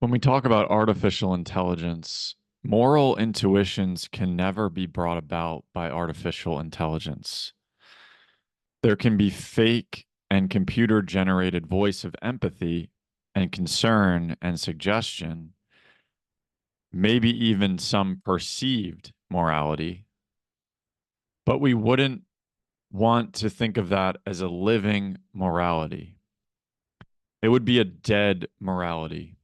When we talk about artificial intelligence, moral intuitions can never be brought about by artificial intelligence. There can be fake and computer generated voice of empathy and concern and suggestion, maybe even some perceived morality, but we wouldn't want to think of that as a living morality. It would be a dead morality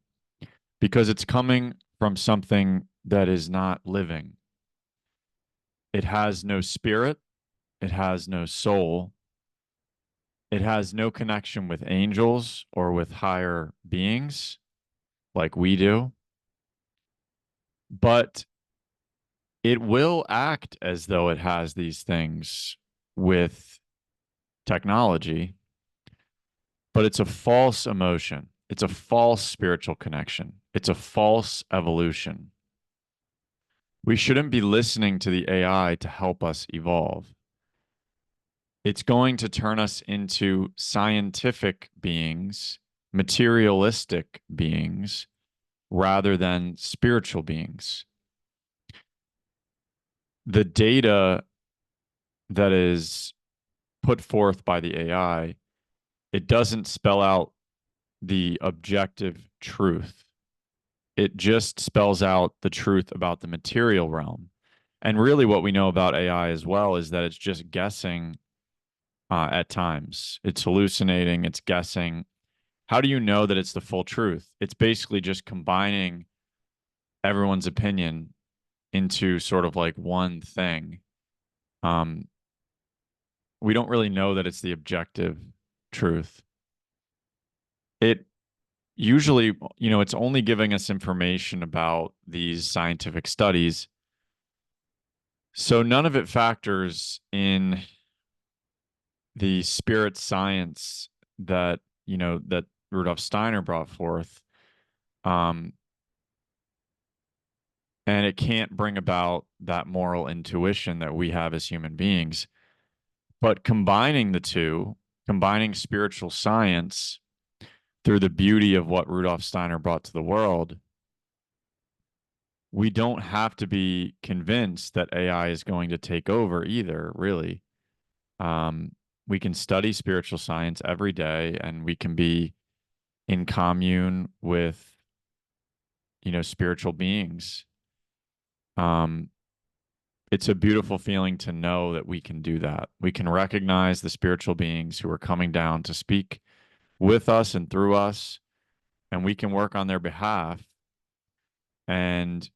because it's coming from something that is not living. It has no spirit. It has no soul. It has no connection with angels or with higher beings like we do. But it will act as though it has these things with technology, but it's a false emotion. It's a false spiritual connection. It's a false evolution. We shouldn't be listening to the AI to help us evolve. It's going to turn us into scientific beings, materialistic beings, rather than spiritual beings. The data that is put forth by the AI, it doesn't spell out the objective truth. It just spells out the truth about the material realm. And really, what we know about AI as well is that it's just guessing at times. It's hallucinating, it's guessing. How do you know that it's the full truth? It's basically just combining everyone's opinion into sort of like one thing. Um, we don't really know that it's the objective truth. It usually, it's only giving us information about these scientific studies. So none of it factors in the spirit science that Rudolf Steiner brought forth. Um, and it can't bring about that moral intuition that we have as human beings. But combining the two, combining spiritual science through the beauty of what Rudolf Steiner brought to the world, we don't have to be convinced that AI is going to take over either, really. Um, we can study spiritual science every day and we can be in commune with, spiritual beings. Um, it's a beautiful feeling to know that we can do that. We can recognize the spiritual beings who are coming down to speak with us and through us, and we can work on their behalf, and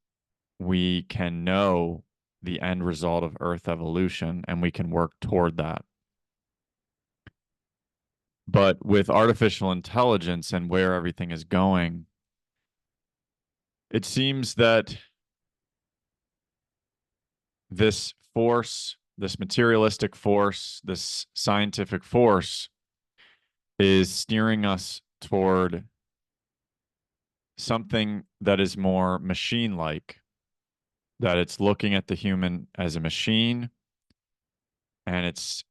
we can know the end result of Earth evolution, and we can work toward that. But with artificial intelligence and where everything is going, it seems that this force, this materialistic force, this scientific force is steering us toward something that is more machine like, that it's looking at the human as a machine, and it's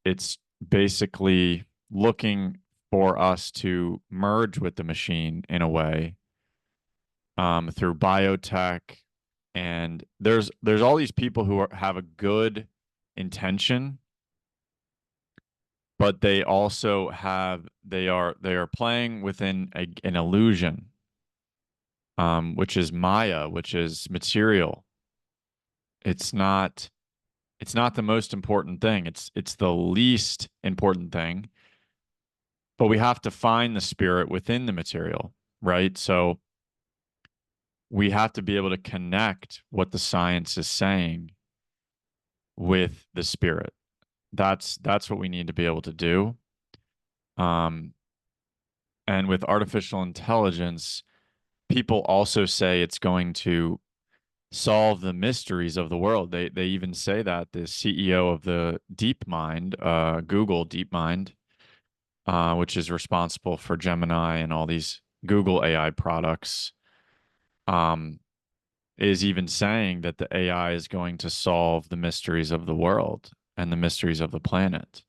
basically looking for us to merge with the machine in a way, through biotech. And there's all these people who have a good intention, but they also they are playing within an illusion, which is Maya, which is material. It's not it's not the most important thing. It's the least important thing. But we have to find the spirit within the material, right? So we have to be able to connect what the science is saying with the spirit. That's what we need to be able to do. Um, and with artificial intelligence, people also say it's going to solve the mysteries of the world. They even say that the CEO of the DeepMind, Google DeepMind, which is responsible for Gemini and all these Google AI products, um, is even saying that the AI is going to solve the mysteries of the world and the mysteries of the planet.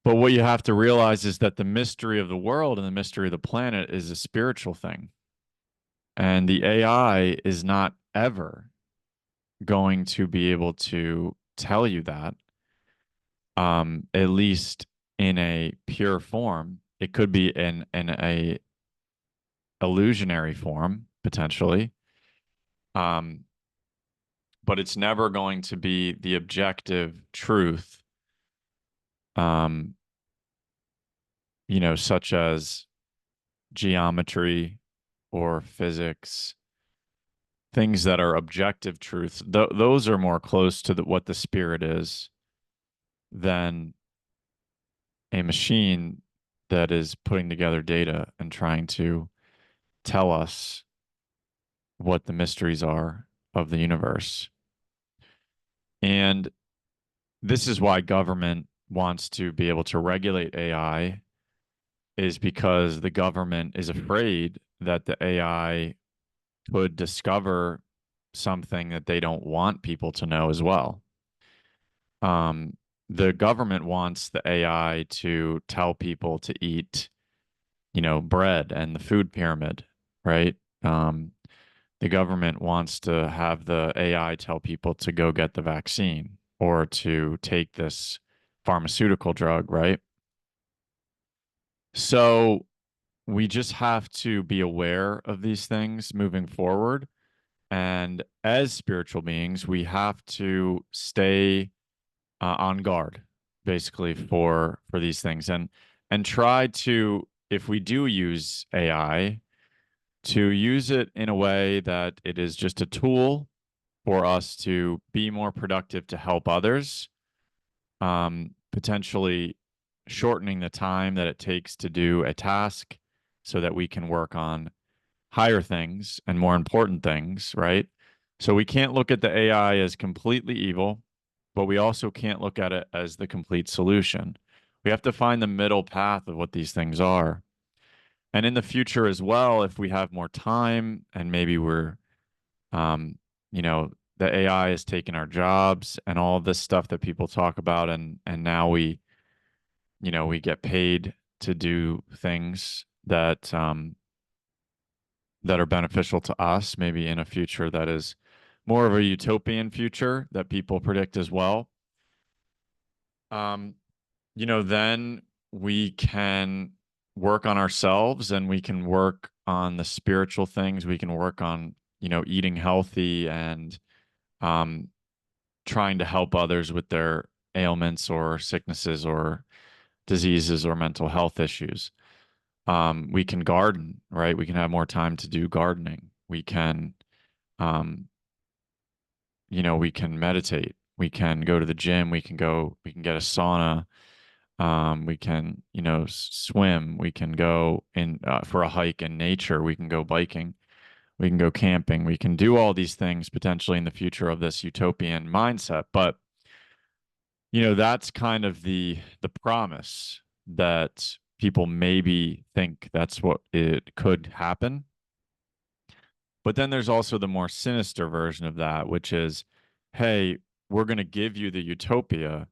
But what you have to realize is that the mystery of the world and the mystery of the planet is a spiritual thing. And the AI is not ever going to be able to tell you that, at least in a pure form. It could be in a illusionary form, potentially. Um, but it's never going to be the objective truth, um, such as geometry or physics, things that are objective truths. Those are more close to what the spirit is than a machine that is putting together data and trying to tell us what the mysteries are of the universe. And this is why government wants to be able to regulate AI, is because the government is afraid that the AI could discover something that they don't want people to know as well. Um, the government wants the AI to tell people to eat, bread and the food pyramid, right? Um, the government wants to have the AI tell people to go get the vaccine or to take this pharmaceutical drug, right? So we just have to be aware of these things moving forward. And as spiritual beings, we have to stay on guard, basically, for these things, and try to, if we do use AI, to use it in a way that it is just a tool for us to be more productive, to help others, potentially shortening the time that it takes to do a task so that we can work on higher things and more important things, right? So we can't look at the AI as completely evil, but we also can't look at it as the complete solution. We have to find the middle path of what these things are. And in the future as well, if we have more time and maybe um, you know, the AI has taken our jobs and all this stuff that people talk about, and now we get paid to do things that are beneficial to us, maybe in a future that is more of a utopian future that people predict as well. Um, then we can work on ourselves and we can work on the spiritual things. We can work on, eating healthy and um, trying to help others with their ailments or sicknesses or diseases or mental health issues. We can garden, right? We can have more time to do gardening. Um, we can meditate. We can go to the gym. We can get a sauna. We can, swim. We can go in for a hike in nature. We can go biking. We can go camping. We can do all these things potentially in the future of this utopian mindset. But, that's kind of the promise that people maybe think that's what it could happen. But then there's also the more sinister version of that, which is, hey, we're going to give you the utopia,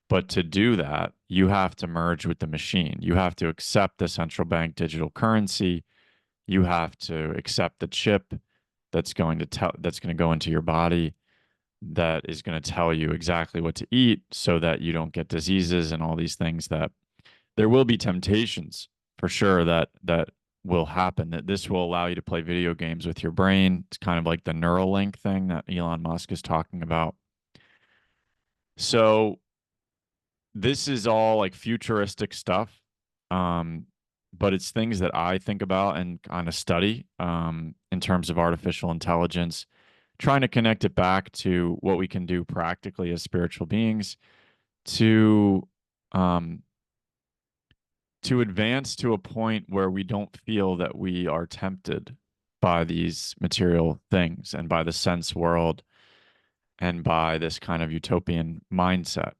but to do that, you have to merge with the machine. You have to accept the central bank digital currency. You have to accept the chip that's going to go into your body, that is going to tell you exactly what to eat so that you don't get diseases and all these things. That there will be temptations for sure that will happen, that this will allow you to play video games with your brain. It's kind of like the Neuralink thing that Elon Musk is talking about. So this is all like futuristic stuff. Um, but it's things that I think about and kind of study in terms of artificial intelligence, trying to connect it back to what we can do practically as spiritual beings to um, to advance to a point where we don't feel that we are tempted by these material things and by the sense world and by this kind of utopian mindset.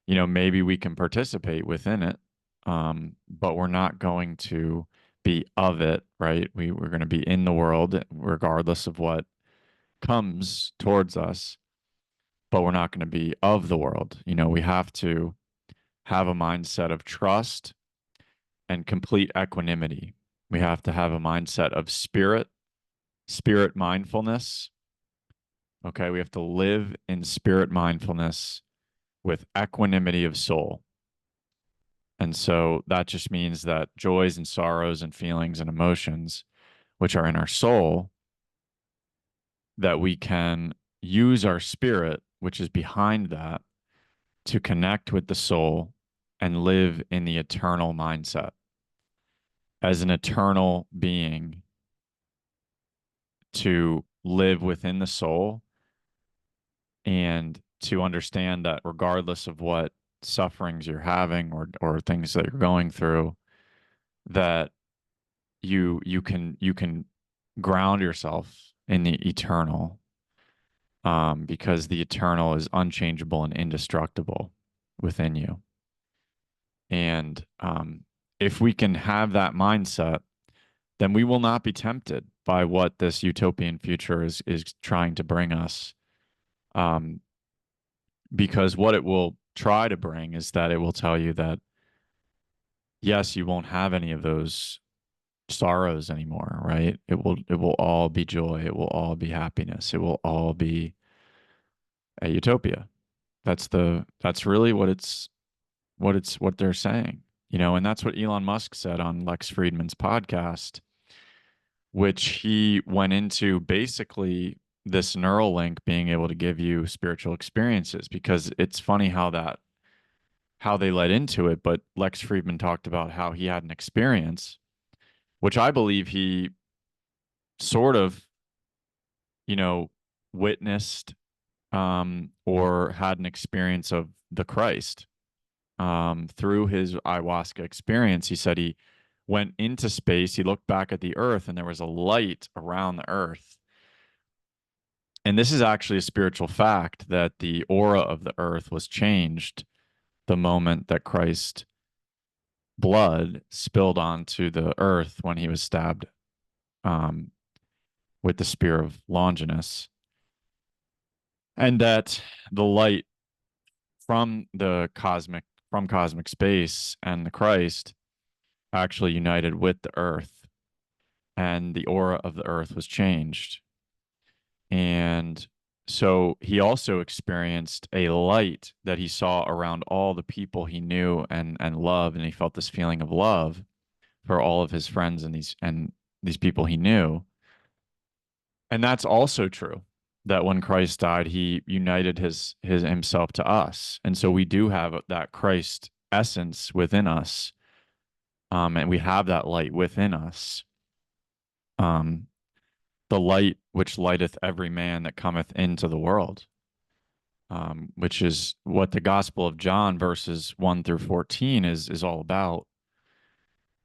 Maybe we can participate within it, but we're not going to be of it, right? We're going to be in the world regardless of what comes towards us, but we're not going to be of the world. We have to have a mindset of trust and complete equanimity. We have to have a mindset of spirit spirit mindfulness. Okay, we have to live in spirit mindfulness with equanimity of soul. And so that just means that joys and sorrows and feelings and emotions, which are in our soul, that we can use our spirit, which is behind that, to connect with the soul and live in the eternal mindset as an eternal being, to live within the soul and to understand that regardless of what sufferings you're having or things that you're going through, that you can ground yourself in the eternal, because the eternal is unchangeable and indestructible within you. And if we can have that mindset, then we will not be tempted by what this utopian future is trying to bring us. Um, because what it will try to bring is that it will tell you that, yes, you won't have any of those sorrows anymore, right? It will all be joy. It will all be happiness. It will all be a utopia. That's really what they're saying, and that's what Elon Musk said on Lex Friedman's podcast, which he went into basically this neural link being able to give you spiritual experiences, because it's funny how they led into it. But Lex Friedman talked about how he had an experience, which I believe he sort of, you know, witnessed, or had an experience of the Christ, through his ayahuasca experience. He said he went into space, he looked back at the earth, and there was a light around the earth. And this is actually a spiritual fact, that the aura of the earth was changed the moment that Christ blood spilled onto the earth when he was stabbed, um, with the spear of Longinus. And that the light from the cosmic space and the Christ actually united with the earth, and the aura of the earth was changed. And so he also experienced a light that he saw around all the people he knew and loved, and he felt this feeling of love for all of his friends and these people he knew. And that's also true, that when Christ died, he united his himself to us. And so we do have that Christ essence within us, and we have that light within us. Um, the light which lighteth every man that cometh into the world, which is what the Gospel of John, verses 1 through 14, is all about,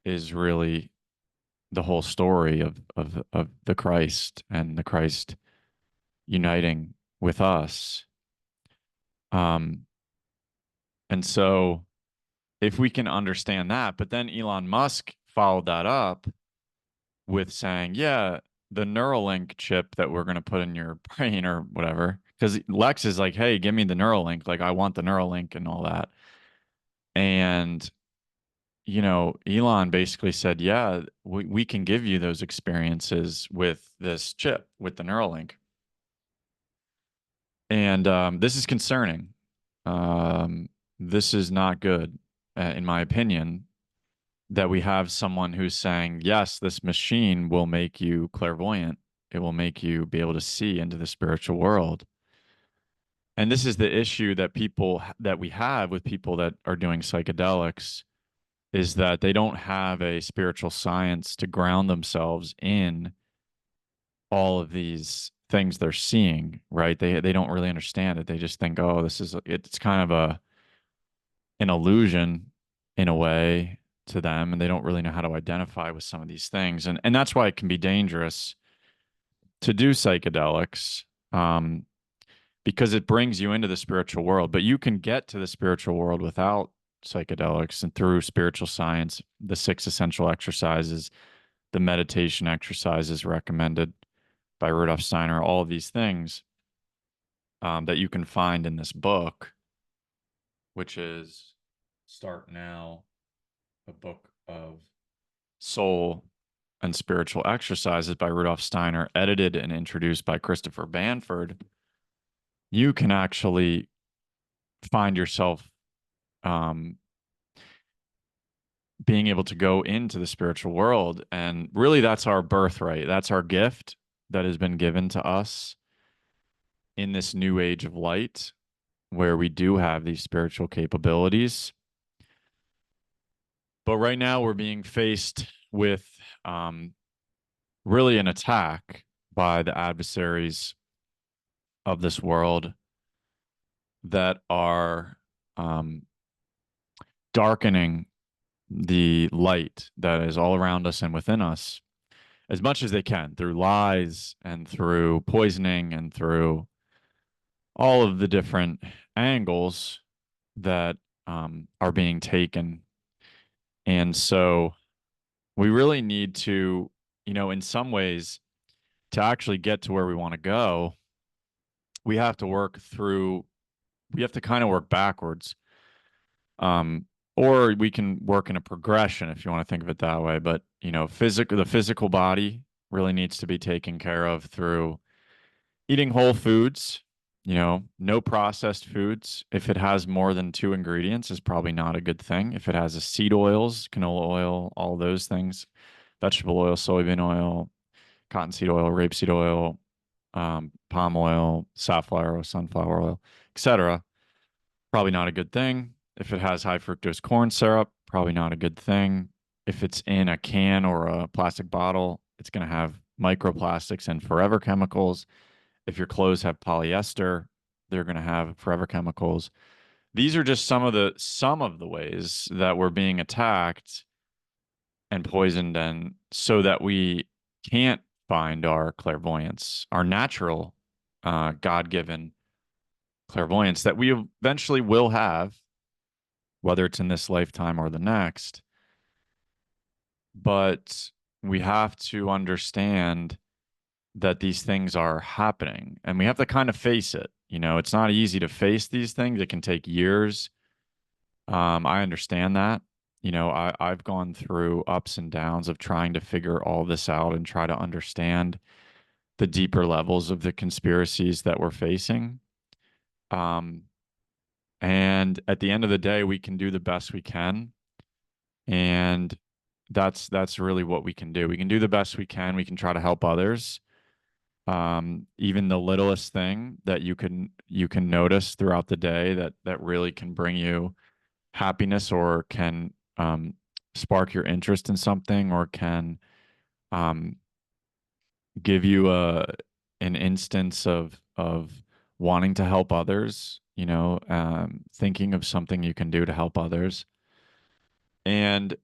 is really the whole story of the Christ and the Christ uniting with us. Um, and so if we can understand that, but then Elon Musk followed that up with saying, yeah, the Neuralink chip that we're going to put in your brain or whatever. Because Lex is like, hey, give me the Neuralink. Like, I want the Neuralink and all that. And, Elon basically said, yeah, we can give you those experiences with this chip, with the Neuralink. And this is concerning. This is not good, in my opinion, that we have someone who's saying, yes, this machine will make you clairvoyant. It will make you be able to see into the spiritual world. And this is the issue that we have with people that are doing psychedelics, is that they don't have a spiritual science to ground themselves in all of these things they're seeing, right? They don't really understand it. They just think, oh, it's kind of an illusion in a way to them, and they don't really know how to identify with some of these things. And that's why it can be dangerous to do psychedelics, because it brings you into the spiritual world. But you can get to the spiritual world without psychedelics and through spiritual science, the 6 essential exercises, the meditation exercises recommended by Rudolf Steiner, all of these things, that you can find in this book, which is Start Now, a book of soul and Spiritual Exercises by Rudolf Steiner, edited and introduced by Christopher Banford, you can actually find yourself um, being able to go into the spiritual world. And really, that's our birthright. That's our gift that has been given to us in this new age of light, where we do have these spiritual capabilities. But right now, we're being faced with um, really an attack by the adversaries of this world that are um, darkening the light that is all around us and within us as much as they can through lies and through poisoning and through all of the different angles that are being taken. And so we really need to, in some ways, to actually get to where we want to go, we have to work through, we have to kind of work backwards. Um, or we can work in a progression if you want to think of it that way. But, the physical body really needs to be taken care of through eating whole foods, no processed foods. If it has more than two ingredients, is probably not a good thing. If it has a seed oils, canola oil, all those things, vegetable oil, soybean oil, cottonseed oil, rapeseed oil, palm oil, safflower oil, sunflower oil, etc., probably not a good thing. If it has high fructose corn syrup, probably not a good thing. If it's in a can or a plastic bottle, it's going to have microplastics and forever chemicals. If your clothes have polyester, they're going to have forever chemicals. These are just some of the ways that we're being attacked and poisoned, and so that we can't find our clairvoyance, our natural God-given clairvoyance that we eventually will have, whether it's in this lifetime or the next. But we have to understand that these things are happening, and we have to kind of face it. It's not easy to face these things. It can take years. I understand that. I've gone through ups and downs of trying to figure all this out and try to understand the deeper levels of the conspiracies that we're facing. Um, and at the end of the day, we can do the best we can. And that's really what we can do. We can do the best we can. We can try to help others. Even the littlest thing that you can notice throughout the day that really can bring you happiness, or can spark your interest in something, or can um, give you an instance of wanting to help others, thinking of something you can do to help others. And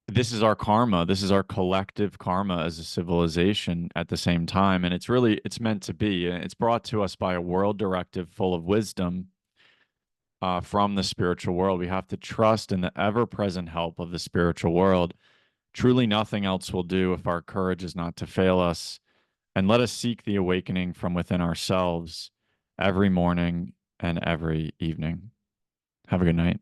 this is our karma. This is our collective karma as a civilization at the same time. And it's meant to be. It's brought to us by a world directive full of wisdom from the spiritual world. We have to trust in the ever present help of the spiritual world. Truly, nothing else will do if our courage is not to fail us. And let us seek the awakening from within ourselves every morning and every evening. Have a good night.